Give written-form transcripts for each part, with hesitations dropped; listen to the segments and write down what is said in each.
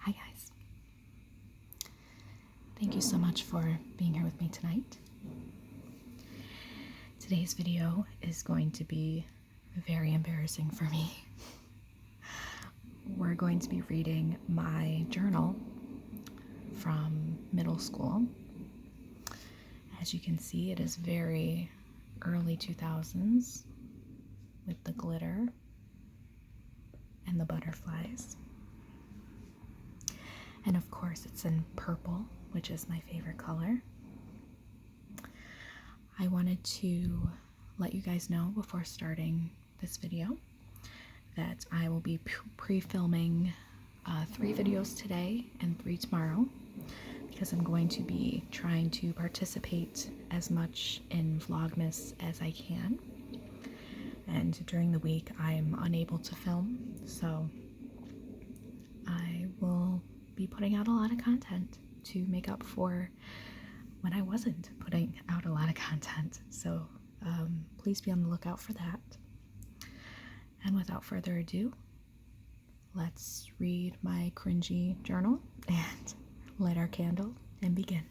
Hi guys. Thank you so much for being here with me tonight. Today's video is going to be very embarrassing for me. We're going to be reading my journal from middle school. As you can see, it is very early 2000s with the glitter and the butterflies. And of course, it's in purple, which is my favorite color. I wanted to let you guys know before starting this video that I will be pre-filming 3 videos today and 3 tomorrow, because I'm going to be trying to participate as much in VLOGMAS as I can. And during the week, I'm unable to film, so I will be putting out a lot of content to make up for when I wasn't putting out a lot of content. So please be on the lookout for that. And without further ado, let's read my cringy journal and light our candle and begin.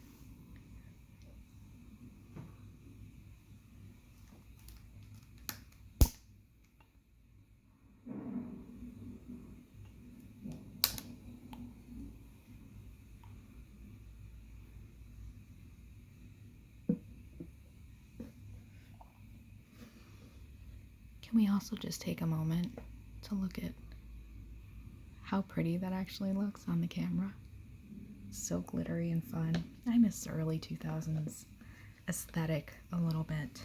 Can we also just take a moment to look at how pretty that actually looks on the camera? So glittery and fun. I miss the early 2000s aesthetic a little bit.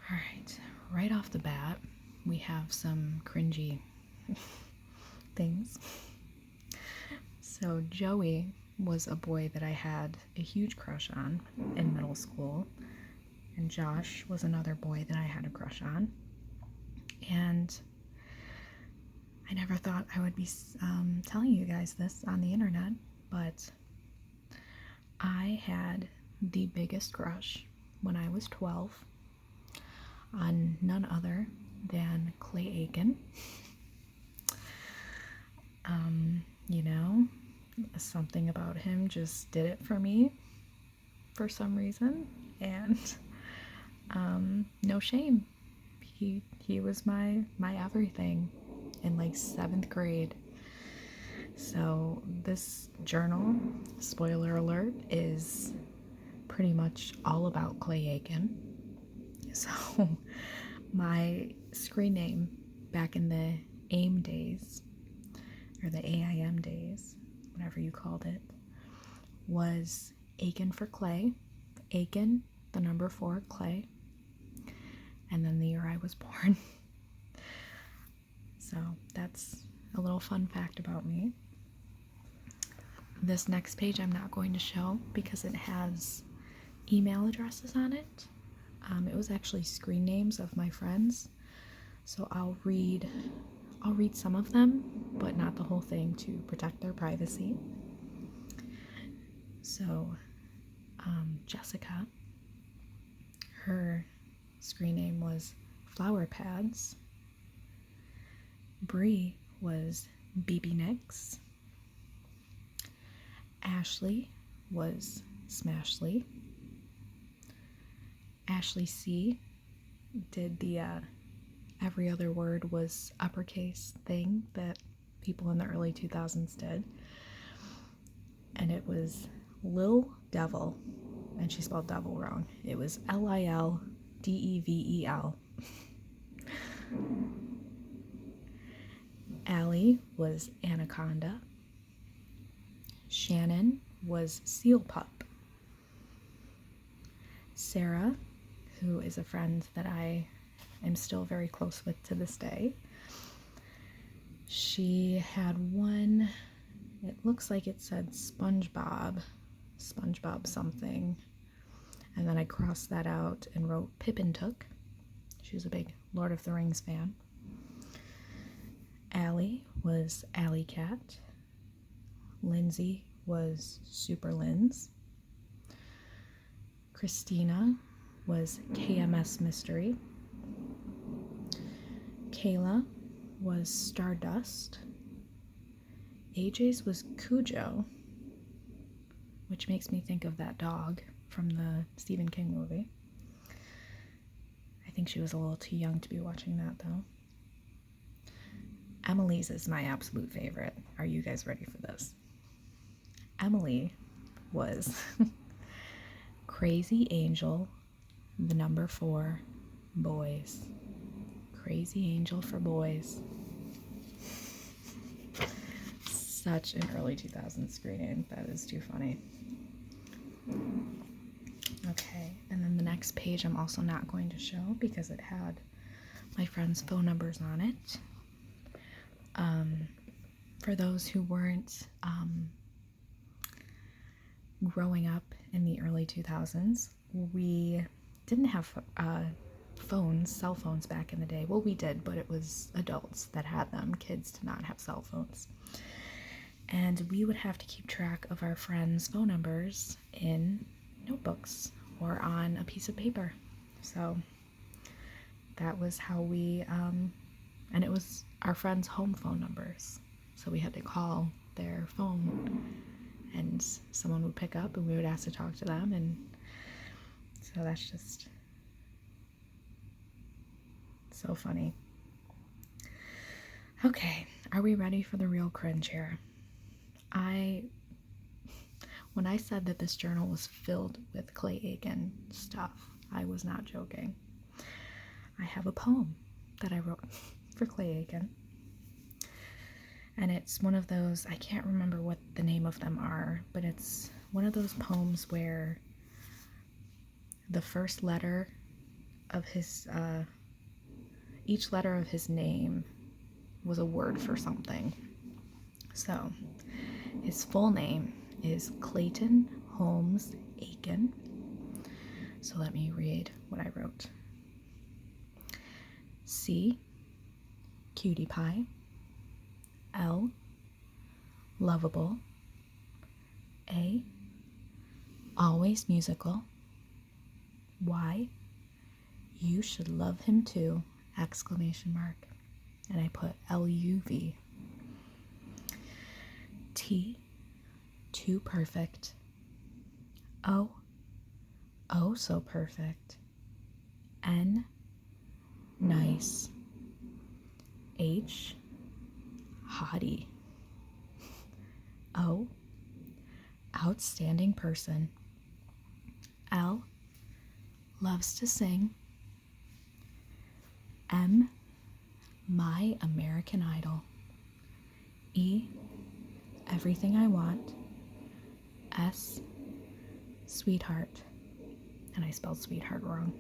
Alright, right off the bat, we have some cringy things. So Joey was a boy that I had a huge crush on in middle school, and Josh was another boy that I had a crush on. And I never thought I would be telling you guys this on the internet, but I had the biggest crush when I was 12 on none other than Clay Aiken. You know, something about him just did it for me for some reason, and no shame. He was my everything in like 7th grade. So this journal, spoiler alert, is pretty much all about Clay Aiken. So my screen name back in the AIM days, or the AIM days, whatever you called it, was Aiken for Clay. Aiken, the number 4, Clay, and then the year I was born. So that's a little fun fact about me. This next page I'm not going to show because it has email addresses on it. It was actually screen names of my friends, so I'll read some of them, but not the whole thing to protect their privacy. So Jessica, her screen name was Flower Pads. Bree was BB Nicks. Ashley was Smashly. Ashley C did the every other word was uppercase thing that people in the early 2000s did. And it was Lil Devil, and she spelled devil wrong. It was Lildevel. Allie was Anaconda. Shannon was Seal Pup. Sarah, who is a friend that I am still very close with to this day, she had one, it looks like it said SpongeBob something, and then I crossed that out and wrote Pippin Took. She was a big Lord of the Rings fan. Allie was Alley Cat. Lindsay was Super Linz. Christina was KMS Mystery. Kayla was Stardust. AJ's was Cujo, which makes me think of that dog from the Stephen King movie. I think she was a little too young to be watching that, though. Emily's is my absolute favorite. Are you guys ready for this? Emily was Crazy Angel, the number 4, boys. Crazy Angel for boys. Such an early 2000s screen name. That is too funny. Okay, and then the next page I'm also not going to show because it had my friends' phone numbers on it. For those who weren't growing up in the early 2000s, we didn't have cell phones back in the day. Well, we did, but it was adults that had them. Kids did not have cell phones. And we would have to keep track of our friends' phone numbers in notebooks or on a piece of paper. So that was how we, and it was our friends' home phone numbers. So we had to call their phone and someone would pick up and we would ask to talk to them. And so that's just so funny. Okay, are we ready for the real cringe here? When I said that this journal was filled with Clay Aiken stuff, I was not joking. I have a poem that I wrote for Clay Aiken. And it's one of those, I can't remember what the name of them are, but it's one of those poems where the first letter of his, each letter of his name was a word for something. So, his full name is Clayton Holmes Aiken. So let me read what I wrote. C, cutie pie. L, lovable. A, always musical. Y, you should love him too, exclamation mark. And I put LUV. T, too perfect. O, oh so perfect. N, nice. H, hottie. O, outstanding person. L, loves to sing. M, my American Idol. E, everything I want. S, sweetheart. And I spelled sweetheart wrong.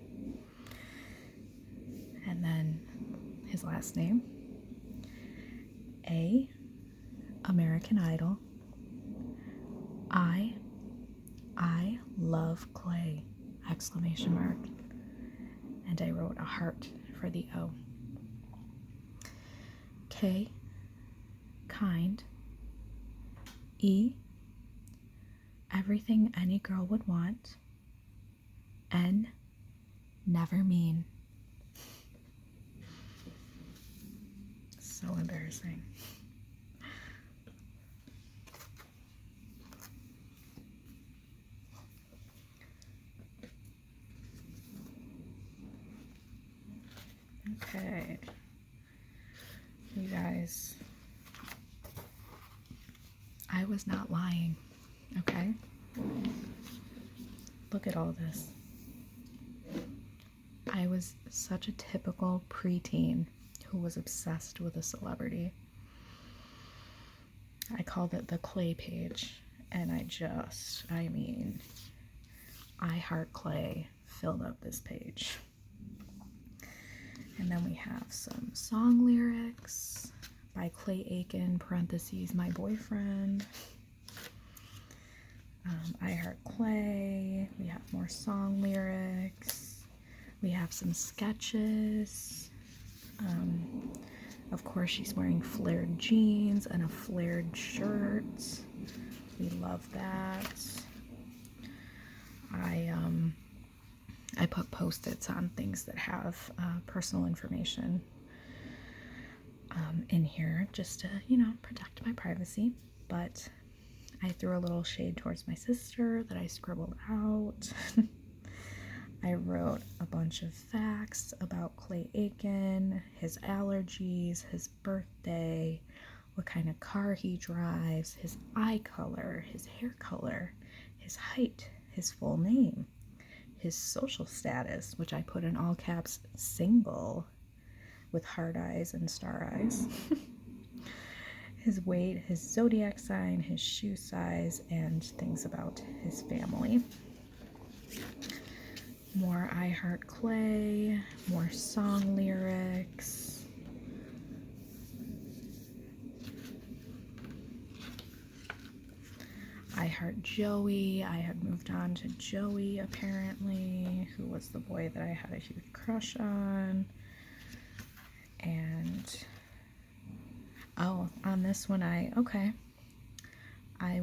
And then his last name. A, American Idol. I love Clay, exclamation mark. And I wrote a heart for the O. K, kind. E, everything any girl would want. N, never mean. So embarrassing. Okay, you guys, I was not lying, okay? Look at all this. I was such a typical preteen who was obsessed with a celebrity. I called it the Clay page, and I mean, I Heart Clay filled up this page. And then we have some song lyrics by Clay Aiken, parentheses, my boyfriend. I Heart Clay. We have more song lyrics. We have some sketches. Of course, she's wearing flared jeans and a flared shirt. We love that. I put Post-its on things that have personal information. in here just to, protect my privacy. But I threw a little shade towards my sister that I scribbled out. I wrote a bunch of facts about Clay Aiken, his allergies, his birthday, what kind of car he drives, his eye color, his hair color, his height, his full name, his social status, which I put in all caps, single, with heart eyes and star eyes, his weight, his zodiac sign, his shoe size, and things about his family. More I Heart Clay, more song lyrics. I Heart Joey. I had moved on to Joey, apparently, who was the boy that I had a huge crush on. And, oh, on this one, I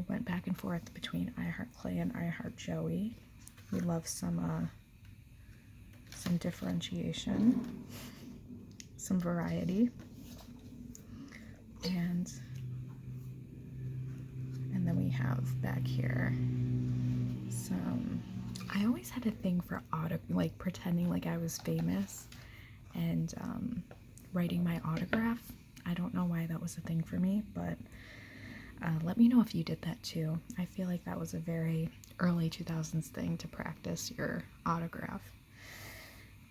went back and forth between I Heart Clay and I Heart Joey. We love some differentiation, some variety, and then we have back here some. I always had a thing for pretending like I was famous and writing my autograph. I don't know why that was a thing for me, but let me know if you did that too. I feel like that was a very early 2000s thing to practice your autograph.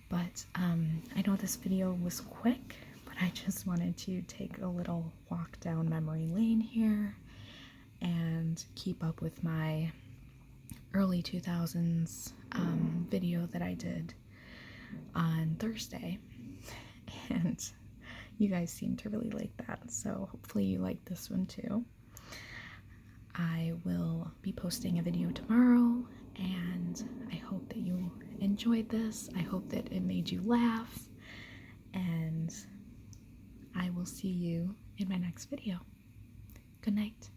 But I know this video was quick, but I just wanted to take a little walk down memory lane here and keep up with my early 2000s video that I did on Thursday. And you guys seem to really like that, so hopefully you like this one too. I will be posting a video tomorrow, and I hope that you enjoyed this. I hope that it made you laugh, and I will see you in my next video. Good night.